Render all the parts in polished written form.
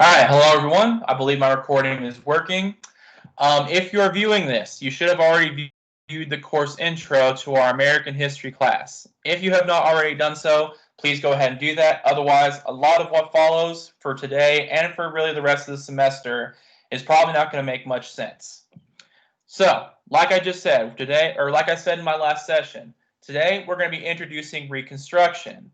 All right, hello everyone. I believe my recording is working. If you're viewing this, you should have already viewed the course intro to our American history class. If you have not already done so, please go ahead and do that. Otherwise, a lot of what follows for today and for really the rest of the semester is probably not going to make much sense. So, like I just said today, or like I said in my last session, today we're going to be introducing Reconstruction.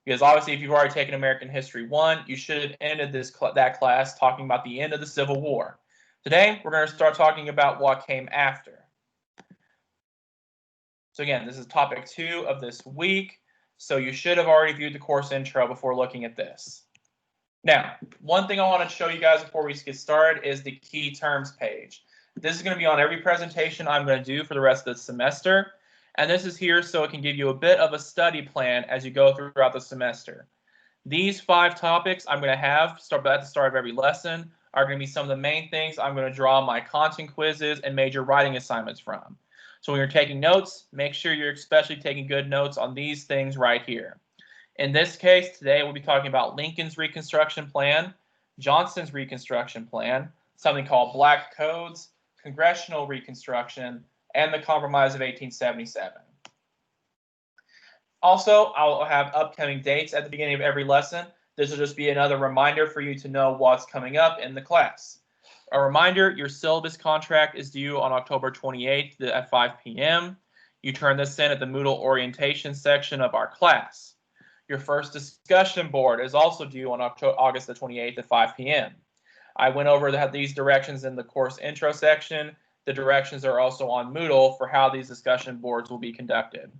Because obviously, if you've already taken American History 1, you should have ended that class talking about the end of the Civil War. Today, we're going to start talking about what came after. So again, this is topic 2 of this week, so you should have already viewed the course intro before looking at this. Now, one thing I want to show you guys before we get started is the key terms page. This is going to be on every presentation I'm going to do for the rest of the semester. And this is here so it can give you a bit of a study plan as you go throughout the semester. These 5 topics I'm going to have at the start of every lesson are going to be some of the main things I'm going to draw my content quizzes and major writing assignments from. So when you're taking notes, make sure you're especially taking good notes on these things right here. In this case, today we'll be talking about Lincoln's Reconstruction Plan, Johnson's Reconstruction Plan, something called Black Codes, Congressional Reconstruction, and the Compromise of 1877. Also, I'll have upcoming dates at the beginning of every lesson. This will just be another reminder for you to know what's coming up in the class. A reminder, your syllabus contract is due on October 28th at 5 p.m. You turn this in at the Moodle orientation section of our class. Your first discussion board is also due on August the 28th at 5 p.m. I went over these directions in the course intro section. The directions are also on Moodle for how these discussion boards will be conducted.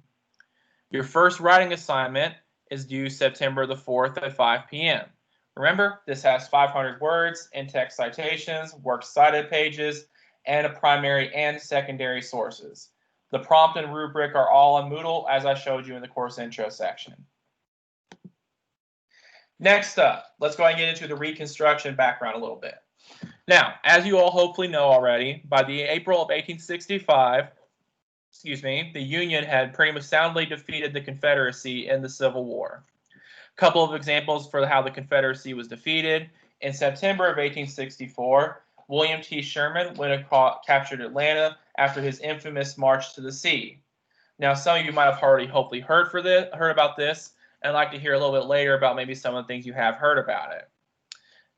Your first writing assignment is due September the 4th at 5 p.m. Remember, this has 500 words, in-text citations, works cited pages, and a primary and secondary sources. The prompt and rubric are all on Moodle, as I showed you in the course intro section. Next up, let's go ahead and get into the Reconstruction background a little bit. Now, as you all hopefully know already, by the April of 1865, the Union had pretty much soundly defeated the Confederacy in the Civil War. A couple of examples for how the Confederacy was defeated. In September of 1864, William T. Sherman captured Atlanta after his infamous March to the Sea. Now, some of you might have already hopefully heard about this, and I'd like to hear a little bit later about maybe some of the things you have heard about it.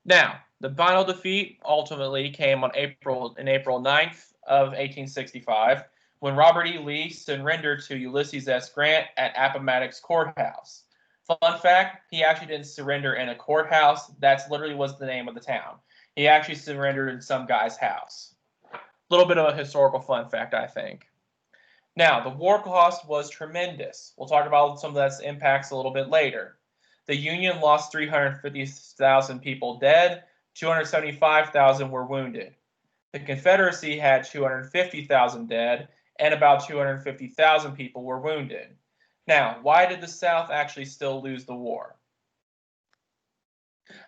Now, the final defeat ultimately came on April 9th of 1865 when Robert E. Lee surrendered to Ulysses S. Grant at Appomattox Courthouse. Fun fact, he actually didn't surrender in a courthouse. That's literally was the name of the town. He actually surrendered in some guy's house. A little bit of a historical fun fact, I think. Now, the war cost was tremendous. We'll talk about some of that's impacts a little bit later. The Union lost 350,000 people dead, 275,000 were wounded. The Confederacy had 250,000 dead, and about 250,000 people were wounded. Now, why did the South actually still lose the war?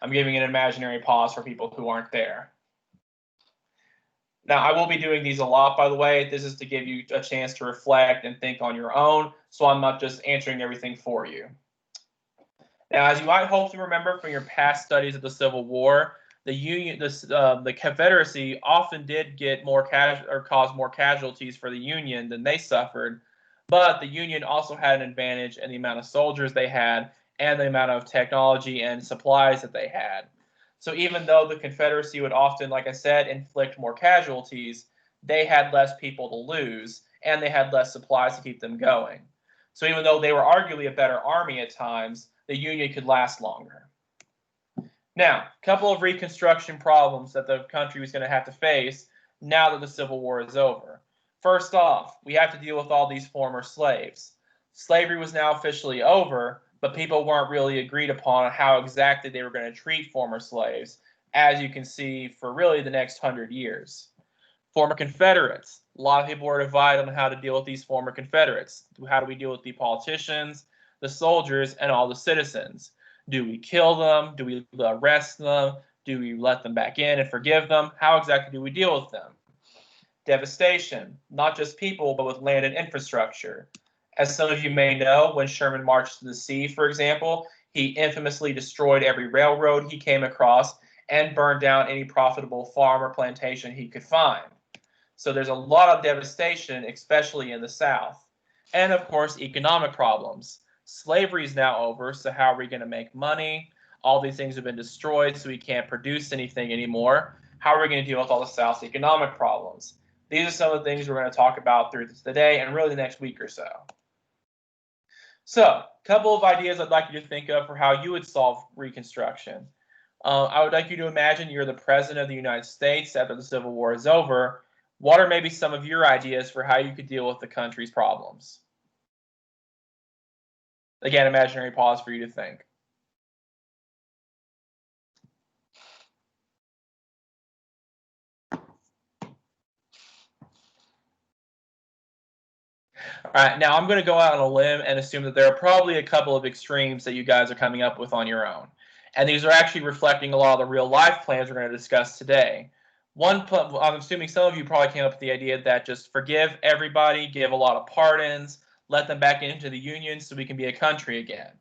I'm giving an imaginary pause for people who aren't there. Now, I will be doing these a lot, by the way. This is to give you a chance to reflect and think on your own, so I'm not just answering everything for you. Now, as you might hopefully remember from your past studies of the Civil War, the Confederacy often did get cause more casualties for the Union than they suffered, but the Union also had an advantage in the amount of soldiers they had and the amount of technology and supplies that they had. So even though the Confederacy would often, like I said, inflict more casualties, they had less people to lose, and they had less supplies to keep them going. So even though they were arguably a better army at times, the Union could last longer. Now, a couple of Reconstruction problems that the country was going to have to face now that the Civil War is over. First off, we have to deal with all these former slaves. Slavery was now officially over, but people weren't really agreed upon how exactly they were going to treat former slaves, as you can see for really the next 100 years. Former Confederates. A lot of people were divided on how to deal with these former Confederates. How do we deal with the politicians, the soldiers, and all the citizens? Do we kill them? Do we arrest them? Do we let them back in and forgive them? How exactly do we deal with them? Devastation, not just people, but with land and infrastructure. As some of you may know, when Sherman marched to the sea, for example, he infamously destroyed every railroad he came across and burn down any profitable farm or plantation he could find. So there's a lot of devastation, especially in the South. And of course, economic problems. Slavery is now over, so how are we going to make money? All these things have been destroyed, so we can't produce anything anymore. How are we going to deal with all the South's economic problems? These are some of the things we're going to talk about through the day and really the next week or so. So, a couple of ideas I'd like you to think of for how you would solve Reconstruction. I would like you to imagine you're the President of the United States after the Civil War is over. What are maybe some of your ideas for how you could deal with the country's problems? Again, imaginary pause for you to think. All right, now I'm going to go out on a limb and assume that there are probably a couple of extremes that you guys are coming up with on your own. And these are actually reflecting a lot of the real life plans we're going to discuss today. I'm assuming some of you probably came up with the idea that just forgive everybody, give a lot of pardons, let them back into the Union so we can be a country again.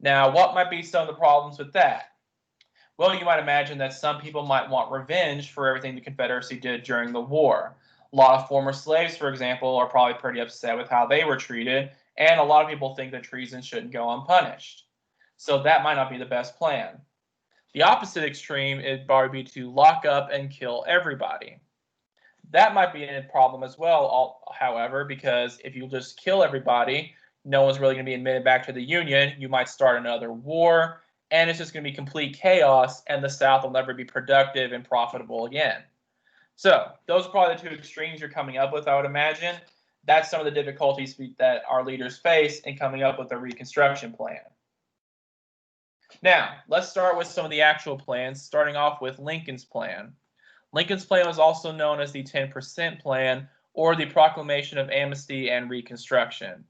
Now, what might be some of the problems with that? Well, you might imagine that some people might want revenge for everything the Confederacy did during the war. A lot of former slaves, for example, are probably pretty upset with how they were treated, and a lot of people think that treason shouldn't go unpunished. So that might not be the best plan. The opposite extreme would probably be to lock up and kill everybody. That might be a problem as well, however, because if you just kill everybody, no one's really going to be admitted back to the Union. You might start another war, and it's just going to be complete chaos, and the South will never be productive and profitable again. So those are probably the two extremes you're coming up with, I would imagine. That's some of the difficulties that our leaders face in coming up with a Reconstruction plan. Now, let's start with some of the actual plans, starting off with Lincoln's plan. Lincoln's plan was also known as the 10% plan, or the Proclamation of Amnesty and Reconstruction.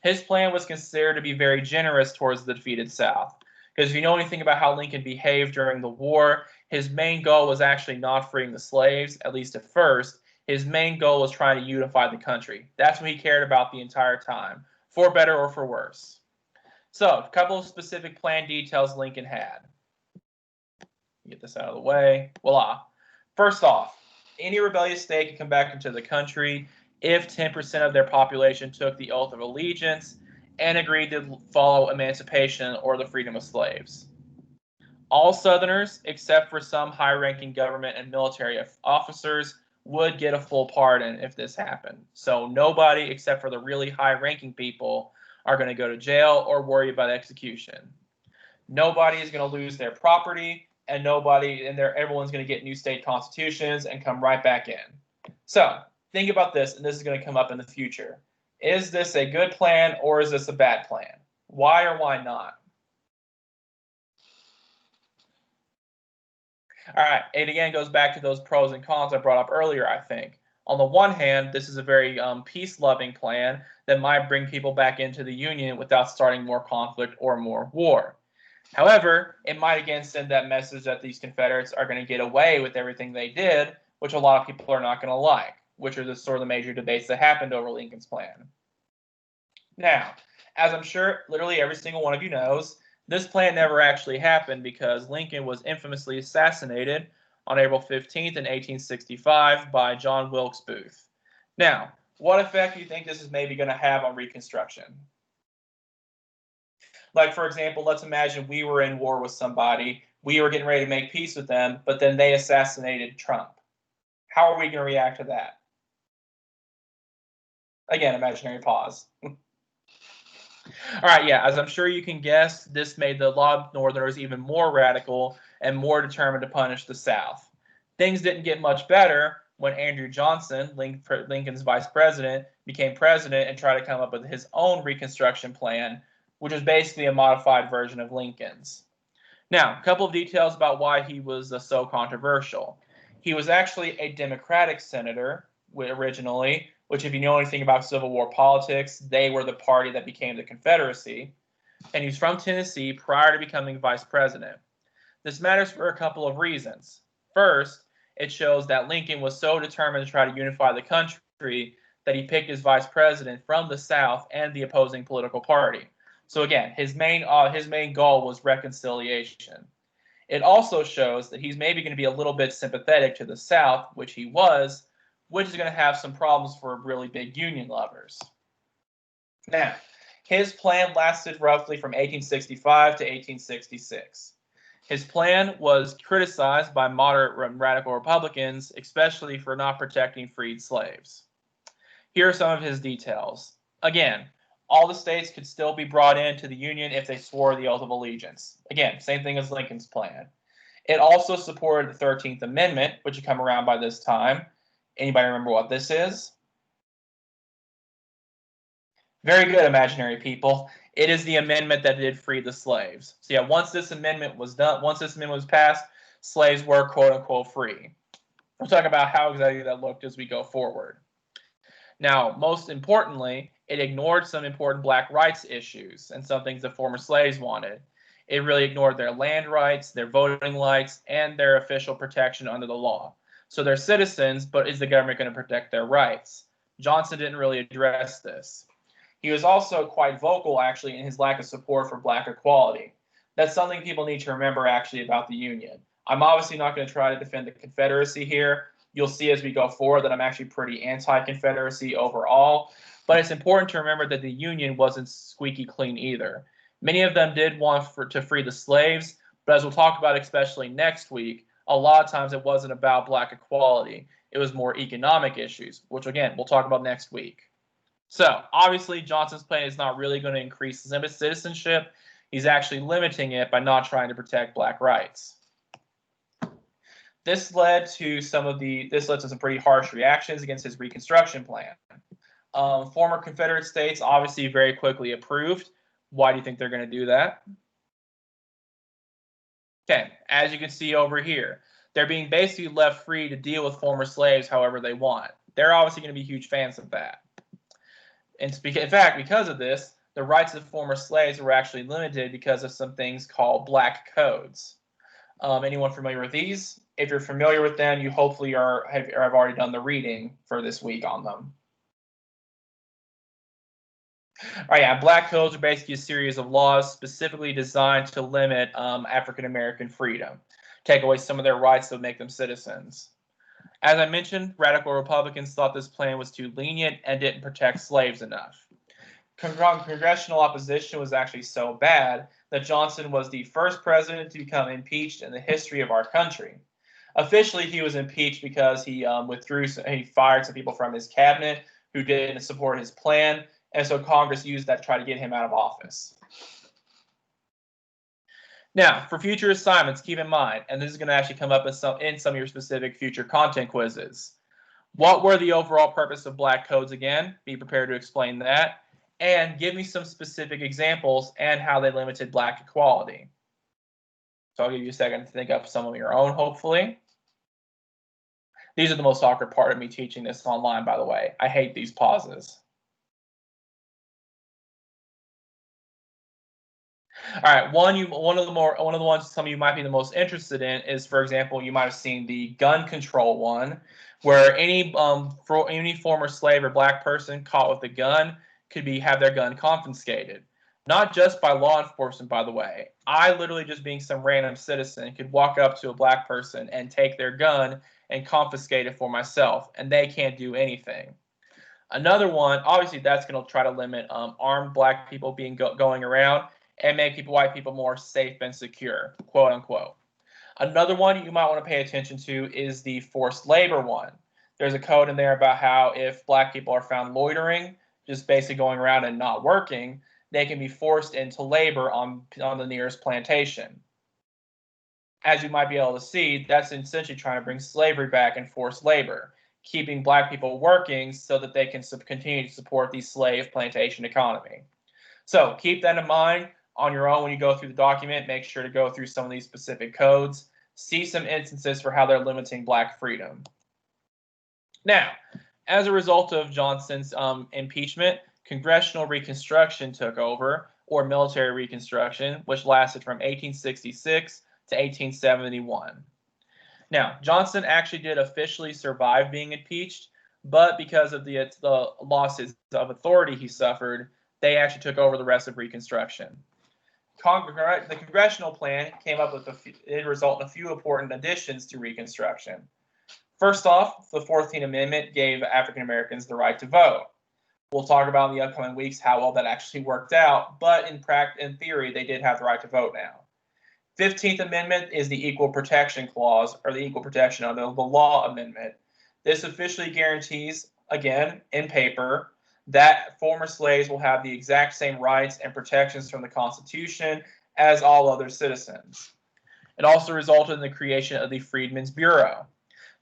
His plan was considered to be very generous towards the defeated South. Because if you know anything about how Lincoln behaved during the war, his main goal was actually not freeing the slaves, at least at first. His main goal was trying to unify the country. That's what he cared about the entire time, for better or for worse. So, a couple of specific plan details Lincoln had. Get this out of the way. Voila. First off, any rebellious state could come back into the country if 10% of their population took the oath of allegiance and agreed to follow emancipation or the freedom of slaves. All Southerners, except for some high-ranking government and military officers, would get a full pardon if this happened. So nobody except for the really high-ranking people are going to go to jail or worry about execution. Nobody is going to lose their property, and everyone's going to get new state constitutions and come right back in. So think about this, and this is going to come up in the future. Is this a good plan or is this a bad plan? Why or why not? All right, it again goes back to those pros and cons I brought up earlier, I think. On the one hand, this is a very peace-loving plan that might bring people back into the Union without starting more conflict or more war. However, it might again send that message that these Confederates are going to get away with everything they did, which a lot of people are not going to like, which are the sort of the major debates that happened over Lincoln's plan. Now, as I'm sure literally every single one of you knows, this plan never actually happened because Lincoln was infamously assassinated on April 15th in 1865 by John Wilkes Booth. Now, what effect do you think this is maybe going to have on Reconstruction? Like, for example, let's imagine we were in war with somebody, we were getting ready to make peace with them, but then they assassinated Trump. How are we going to react to that? Again, imaginary pause. All right, yeah, as I'm sure you can guess, this made a lot of Northerners even more radical and more determined to punish the South. Things didn't get much better when Andrew Johnson, Lincoln's vice president, became president and tried to come up with his own Reconstruction plan, which was basically a modified version of Lincoln's. Now, a couple of details about why he was so controversial. He was actually a Democratic senator originally, which if you know anything about Civil War politics, they were the party that became the Confederacy. And he was from Tennessee prior to becoming vice president. This matters for a couple of reasons. First, it shows that Lincoln was so determined to try to unify the country that he picked his vice president from the South and the opposing political party. So again, his main goal was reconciliation. It also shows that he's maybe going to be a little bit sympathetic to the South, which he was, which is going to have some problems for really big Union lovers. Now, his plan lasted roughly from 1865 to 1866. His plan was criticized by moderate and radical Republicans, especially for not protecting freed slaves. Here are some of his details. Again, all the states could still be brought into the Union if they swore the oath of allegiance. Again, same thing as Lincoln's plan. It also supported the 13th Amendment, which had come around by this time. Anybody remember what this is? Very good, imaginary people. It is the amendment that did free the slaves. So yeah, once this amendment was passed, slaves were quote unquote free. We'll talk about how exactly that looked as we go forward. Now, most importantly, it ignored some important black rights issues and some things that former slaves wanted. It really ignored their land rights, their voting rights, and their official protection under the law. So they're citizens, but is the government going to protect their rights? Johnson didn't really address this. He was also quite vocal, actually, in his lack of support for black equality. That's something people need to remember, actually, about the Union. I'm obviously not going to try to defend the Confederacy here. You'll see as we go forward that I'm actually pretty anti-Confederacy overall. But it's important to remember that the Union wasn't squeaky clean either. Many of them did want to free the slaves, but as we'll talk about especially next week, a lot of times it wasn't about black equality. It was more economic issues, which, again, we'll talk about next week. So, obviously, Johnson's plan is not really going to increase citizenship. He's actually limiting it by not trying to protect black rights. This led to some pretty harsh reactions against his Reconstruction plan. Former Confederate states obviously very quickly approved. Why do you think they're going to do that? Okay, as you can see over here, they're being basically left free to deal with former slaves however they want. They're obviously going to be huge fans of that. In fact, because of this, the rights of former slaves were actually limited because of some things called black codes. Anyone familiar with these? If you're familiar with them, you hopefully have already done the reading for this week on them. All right, yeah, black codes are basically a series of laws specifically designed to limit African American freedom, take away some of their rights to make them citizens. As I mentioned, radical Republicans thought this plan was too lenient and didn't protect slaves enough. Congressional opposition was actually so bad that Johnson was the first president to become impeached in the history of our country. Officially, he was impeached because he fired some people from his cabinet who didn't support his plan, and so Congress used that to try to get him out of office. Now, for future assignments, keep in mind, and this is going to actually come up in some of your specific future content quizzes. What were the overall purpose of black codes again? Be prepared to explain that. And give me some specific examples and how they limited black equality. So I'll give you a second to think up some of your own, hopefully. These are the most awkward part of me teaching this online, by the way. I hate these pauses. All right, one of the ones some of you might be the most interested in is, for example, you might have seen the gun control one, where any former slave or black person caught with a gun could have their gun confiscated. Not just by law enforcement, by the way. I literally, just being some random citizen, could walk up to a black person and take their gun and confiscate it for myself, and they can't do anything. Another one, obviously, that's going to try to limit armed black people going around and make white people more safe and secure, quote unquote. Another one you might want to pay attention to is the forced labor one. There's a code in there about how if black people are found loitering, just basically going around and not working, they can be forced into labor on the nearest plantation. As you might be able to see, that's essentially trying to bring slavery back and forced labor, keeping black people working so that they can continue to support the slave plantation economy. So keep that in mind on your own when you go through the document. Make sure to go through some of these specific codes. See some instances for how they're limiting black freedom. Now, as a result of Johnson's impeachment, Congressional Reconstruction took over, or military Reconstruction, which lasted from 1866 to 1871. Now, Johnson actually did officially survive being impeached, but because of the losses of authority he suffered, they actually took over the rest of Reconstruction. the congressional plan came up with it resulted in a few important additions to Reconstruction. First off, the 14th Amendment gave African Americans the right to vote. We'll talk about in the upcoming weeks how well that actually worked out, but in theory, they did have the right to vote now. 15th Amendment is the Equal Protection Clause, or the Equal Protection under the Law Amendment. This officially guarantees, again, in paper, that former slaves will have the exact same rights and protections from the Constitution as all other citizens. It also resulted in the creation of the Freedmen's Bureau.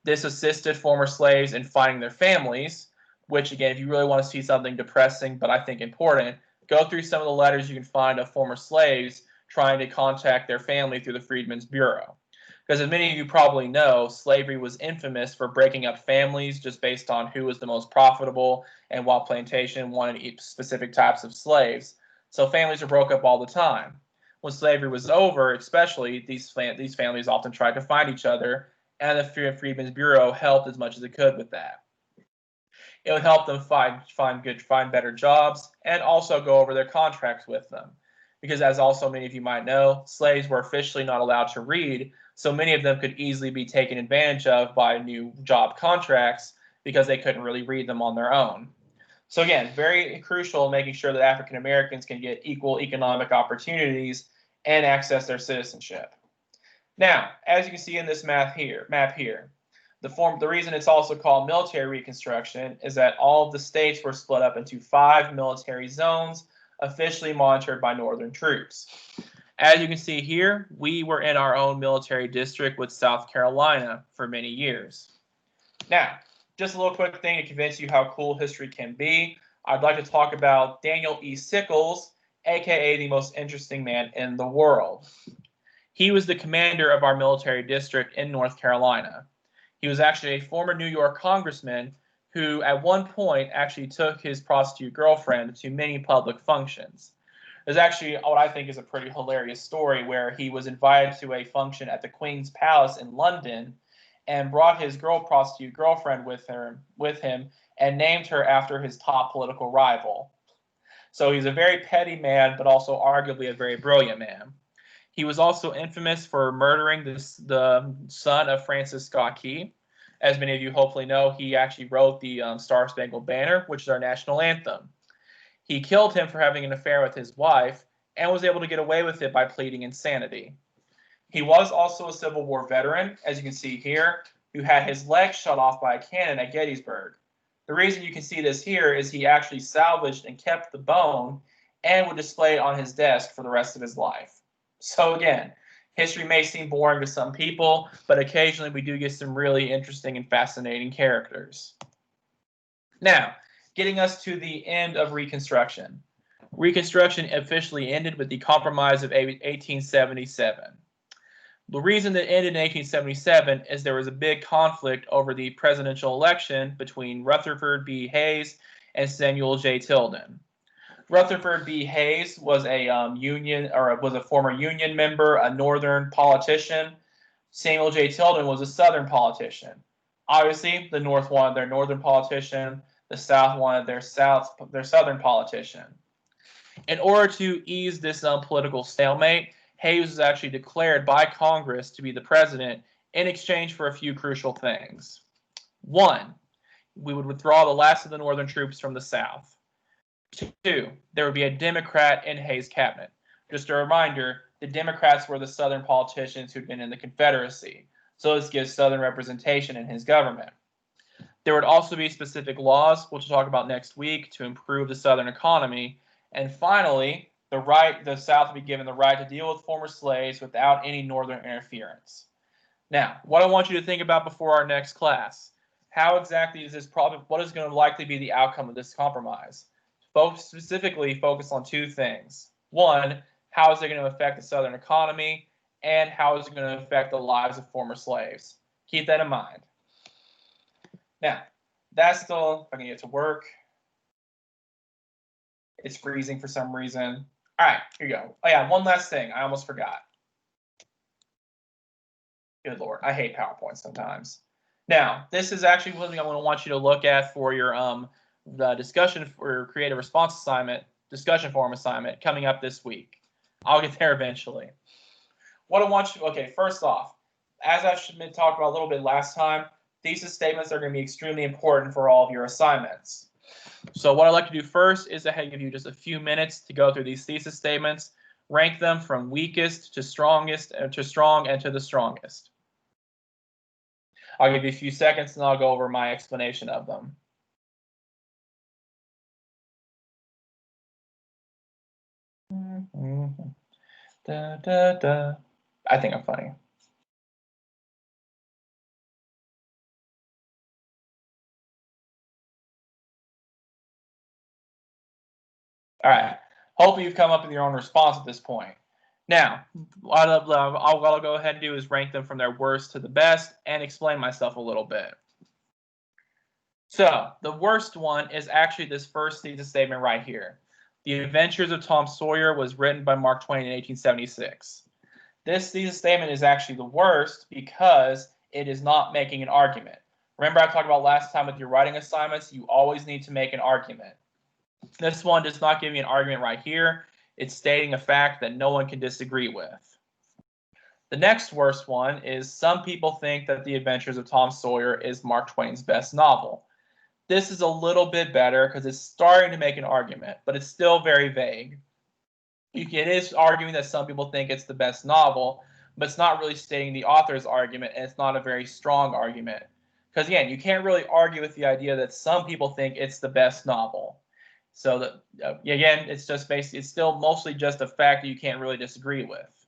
This assisted former slaves in finding their families, which, again, if you really want to see something depressing but I think important, go through some of the letters you can find of former slaves trying to contact their family through the Freedmen's Bureau. Because as many of you probably know, slavery was infamous for breaking up families just based on who was the most profitable and what plantation wanted specific types of slaves. So families are broke up all the time. When slavery was over, especially, these families often tried to find each other, and the Freedmen's Bureau helped as much as it could with that. It would help them find better jobs and also go over their contracts with them. Because as also many of you might know, slaves were officially not allowed to read, so many of them could easily be taken advantage of by new job contracts because they couldn't really read them on their own. So again, very crucial in making sure that African Americans can get equal economic opportunities and access their citizenship. Now, as you can see in this map here, the reason it's also called military reconstruction is that all of the states were split up into 5 military zones officially monitored by Northern troops. As you can see here, we were in our own military district with South Carolina for many years. Now, just a little quick thing to convince you how cool history can be. I'd like to talk about Daniel E. Sickles, aka the most interesting man in the world. He was the commander of our military district in North Carolina. He was actually a former New York congressman who at one point actually took his prostitute girlfriend to many public functions. There's actually what I think is a pretty hilarious story where he was invited to a function at the Queen's Palace in London and brought his prostitute girlfriend with him and named her after his top political rival. So he's a very petty man, but also arguably a very brilliant man. He was also infamous for murdering the son of Francis Scott Key. As many of you hopefully know, he actually wrote the Star Spangled Banner, which is our national anthem. He killed him for having an affair with his wife and was able to get away with it by pleading insanity. He was also a Civil War veteran, as you can see here, who had his leg shot off by a cannon at Gettysburg. The reason you can see this here is he actually salvaged and kept the bone and would display it on his desk for the rest of his life. So again, history may seem boring to some people, but occasionally we do get some really interesting and fascinating characters. Now, getting us to the end of Reconstruction. Reconstruction officially ended with the Compromise of 1877. The reason that ended in 1877 is there was a big conflict over the presidential election between Rutherford B. Hayes and Samuel J. Tilden. Rutherford B. Hayes was a former Union member, a Northern politician. Samuel J. Tilden was a Southern politician. Obviously, the North wanted their Northern politician, the South wanted their Southern politician. In order to ease this political stalemate, Hayes was actually declared by Congress to be the president in exchange for a few crucial things. One, we would withdraw the last of the Northern troops from the South. 2, there would be a Democrat in Hayes' cabinet. Just a reminder, the Democrats were the Southern politicians who'd been in the Confederacy, so this gives Southern representation in his government. There would also be specific laws, which we'll talk about next week, to improve the Southern economy. And finally, the South would be given the right to deal with former slaves without any Northern interference. Now, what I want you to think about before our next class, how exactly is what is going to likely be the outcome of this compromise? Specifically focus on 2 things. 1, how is it going to affect the Southern economy, and how is it going to affect the lives of former slaves? Keep that in mind. Now, that's still, if I can get to work. It's freezing for some reason. All right, here you go. Oh yeah, one last thing. I almost forgot. Good Lord, I hate PowerPoint sometimes. Now, this is actually something I'm going to want you to look at for your the discussion for creative response assignment, discussion forum assignment coming up this week. I'll get there eventually. What I want you, okay, first off, as I talked about a little bit last time, thesis statements are going to be extremely important for all of your assignments. So what I'd like to do first is to give you just a few minutes to go through these thesis statements, rank them from weakest to strongest, to strong and to the strongest. I'll give you a few seconds and I'll go over my explanation of them. Da, da, da. I think I'm funny. All right. Hopefully you've come up with your own response at this point. Now, what I'll go ahead and do is rank them from their worst to the best and explain myself a little bit. So the worst one is actually this first thesis statement right here. The Adventures of Tom Sawyer was written by Mark Twain in 1876. This thesis statement is actually the worst because it is not making an argument. Remember I talked about last time with your writing assignments, you always need to make an argument. This one does not give me an argument right here. It's stating a fact that no one can disagree with. The next worst one is some people think that The Adventures of Tom Sawyer is Mark Twain's best novel. This is a little bit better because it's starting to make an argument, but it's still very vague. It is arguing that some people think it's the best novel, but it's not really stating the author's argument, and it's not a very strong argument. Because again, you can't really argue with the idea that some people think it's the best novel. So that again, it's just basically, it's still mostly just a fact that you can't really disagree with.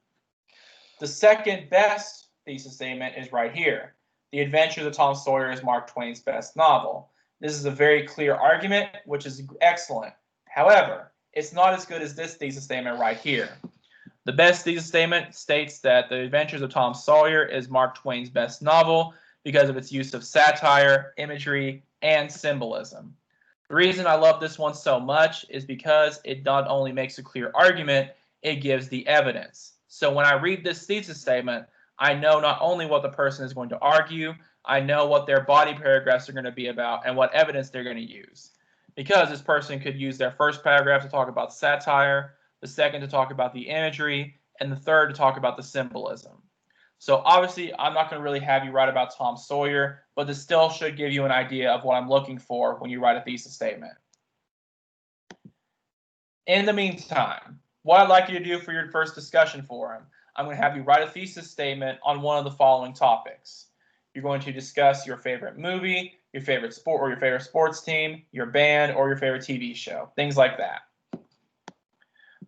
The second best thesis statement is right here. The Adventures of Tom Sawyer is Mark Twain's best novel. This is a very clear argument, which is excellent. However, it's not as good as this thesis statement right here. The best thesis statement states that The Adventures of Tom Sawyer is Mark Twain's best novel because of its use of satire, imagery, and symbolism. The reason I love this one so much is because it not only makes a clear argument, it gives the evidence. So when I read this thesis statement, I know not only what the person is going to argue, I know what their body paragraphs are going to be about and what evidence they're going to use. Because this person could use their first paragraph to talk about satire, the second to talk about the imagery, and the third to talk about the symbolism. So obviously, I'm not going to really have you write about Tom Sawyer, but this still should give you an idea of what I'm looking for when you write a thesis statement. In the meantime, what I'd like you to do for your first discussion forum, I'm going to have you write a thesis statement on one of the following topics. You're going to discuss your favorite movie, your favorite sport or your favorite sports team, your band, or your favorite TV show, things like that.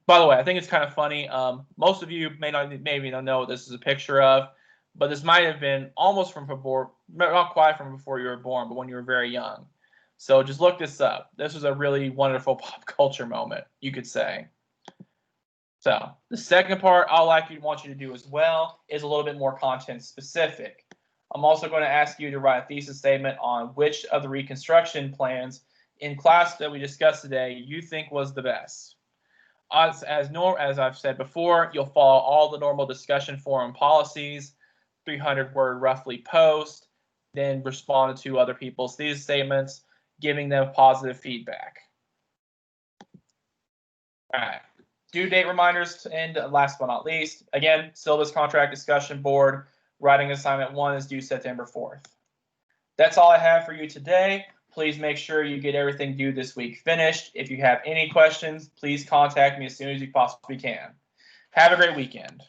By the way, I think it's kind of funny. Most of you maybe don't know what this is a picture of, but this might have been almost from before, not quite from before you were born, but when you were very young. So just look this up. This was a really wonderful pop culture moment, you could say. So the second part want you to do as well is a little bit more content specific. I'm also going to ask you to write a thesis statement on which of the Reconstruction plans in class that we discussed today you think was the best. As I've said before, you'll follow all the normal discussion forum policies, 300-word roughly post, then respond to other people's thesis statements, giving them positive feedback. All right. Due date reminders, and last but not least, again, syllabus contract discussion board. Writing assignment 1 is due September 4th. That's all I have for you today. Please make sure you get everything due this week finished. If you have any questions, please contact me as soon as you possibly can. Have a great weekend.